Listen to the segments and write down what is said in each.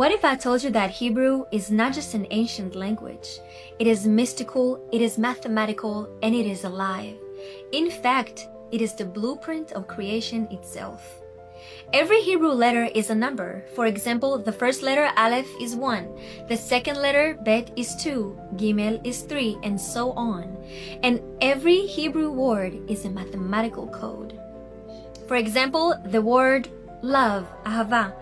What if I told you that Hebrew is not just an ancient language? It is mystical, it is mathematical, and it is alive. In fact, it is the blueprint of creation itself. Every Hebrew letter is a number. For example, the first letter Aleph is 1, the second letter Bet is 2, Gimel is 3, and so on. And every Hebrew word is a mathematical code. For example, the word love, Ahava,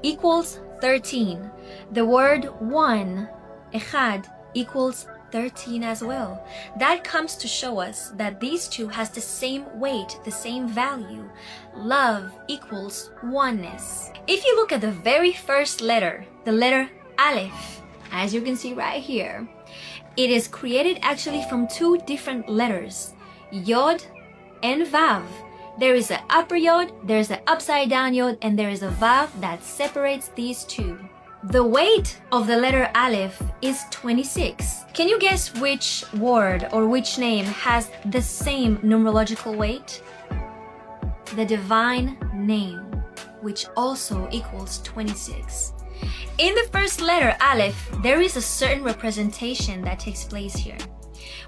equals 13. The word one, Echad, equals 13 as well. That comes to show us that these two has the same weight, the same value. Love equals oneness. If you look at the very first letter, the letter Aleph, as you can see right here, it is created actually from two different letters, Yod and Vav. There is an upper Yod, there's an upside down Yod, and there is a Vav that separates these two. The weight of the letter Aleph is 26. Can you guess which word or which name has the same numerological weight? The divine name, which also equals 26. In the first letter Aleph, there is a certain representation that takes place here.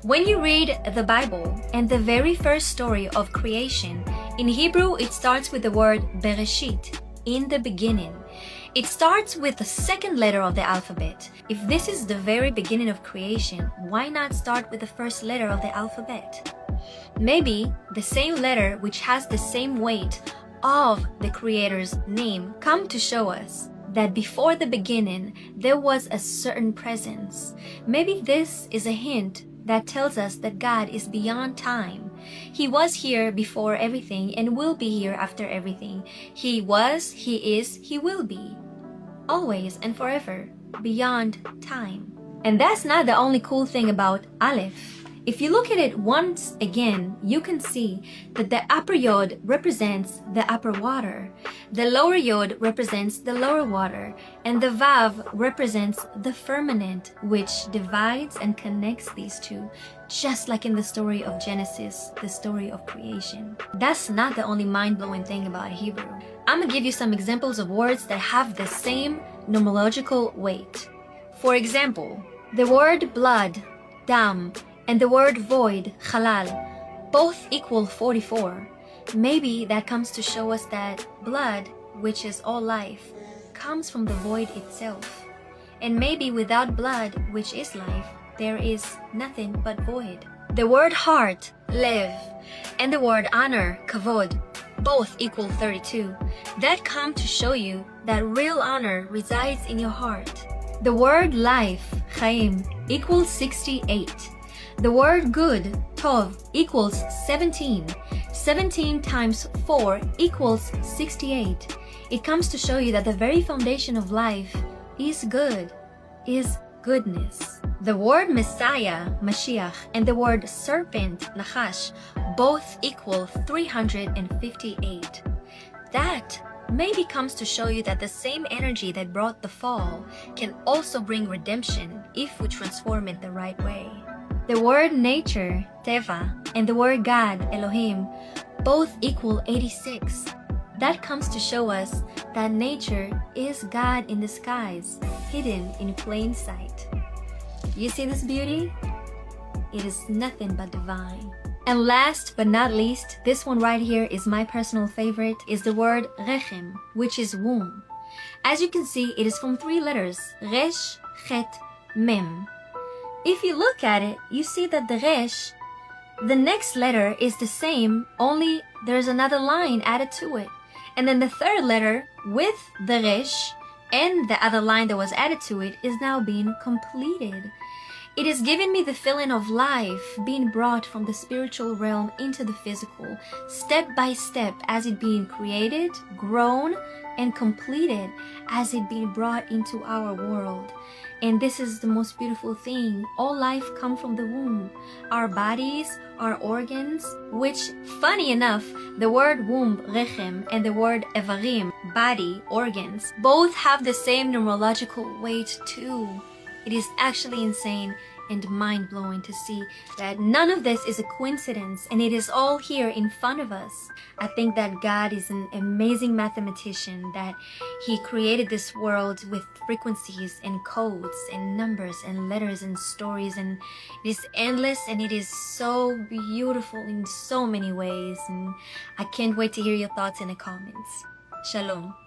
When you read the Bible and the very first story of creation, in Hebrew it starts with the word Bereshit, in the beginning. It starts with the second letter of the alphabet. If this is the very beginning of creation, why not start with the first letter of the alphabet? Maybe the same letter which has the same weight of the Creator's name come to show us that before the beginning there was a certain presence. Maybe this is a hint that tells us that God is beyond time. He was here before everything and will be here after everything. He was, He is, He will be. Always and forever, beyond time. And that's not the only cool thing about Aleph. If you look at it once again, you can see that the upper Yod represents the upper water, the lower Yod represents the lower water, and the Vav represents the firmament, which divides and connects these two, just like in the story of Genesis, the story of creation. That's not the only mind-blowing thing about Hebrew. I'm gonna give you some examples of words that have the same numerological weight. For example, the word blood, dam, and the word void, halal, both equal 44. Maybe that comes to show us that blood, which is all life, comes from the void itself. And maybe without blood, which is life, there is nothing but void. The word heart, lev, and the word honor, kavod, both equal 32. That come to show you that real honor resides in your heart. The word life, chaim, equals 68. The word good, tov, equals 17. 17 times 4 equals 68. It comes to show you that the very foundation of life is good, is goodness. The word Messiah, Mashiach, and the word serpent, Nachash, both equal 358. That maybe comes to show you that the same energy that brought the fall can also bring redemption if we transform it the right way. The word nature, Teva, and the word God, Elohim, both equal 86. That comes to show us that nature is God in the skies, hidden in plain sight. You see this beauty? It is nothing but divine. And last but not least, this one right here is my personal favorite, is the word rechem, which is womb. As you can see, it is from 3 letters, resh, chet, mem. If you look at it, you see that the resh, the next letter is the same, only there's another line added to it. And then the third letter with the resh and the other line that was added to it is now being completed. It is giving me the feeling of life being brought from the spiritual realm into the physical, step by step, as it being created, grown, and completed, as it being brought into our world. And this is the most beautiful thing. All life comes from the womb. Our bodies, our organs, which, funny enough, the word womb, rechem, and the word evarim, body, organs, both have the same numerological weight too. It is actually insane and mind-blowing to see that none of this is a coincidence, and it is all here in front of us. I think that God is an amazing mathematician, that He created this world with frequencies and codes and numbers and letters and stories, and it is endless and it is so beautiful in so many ways. And I can't wait to hear your thoughts in the comments. Shalom.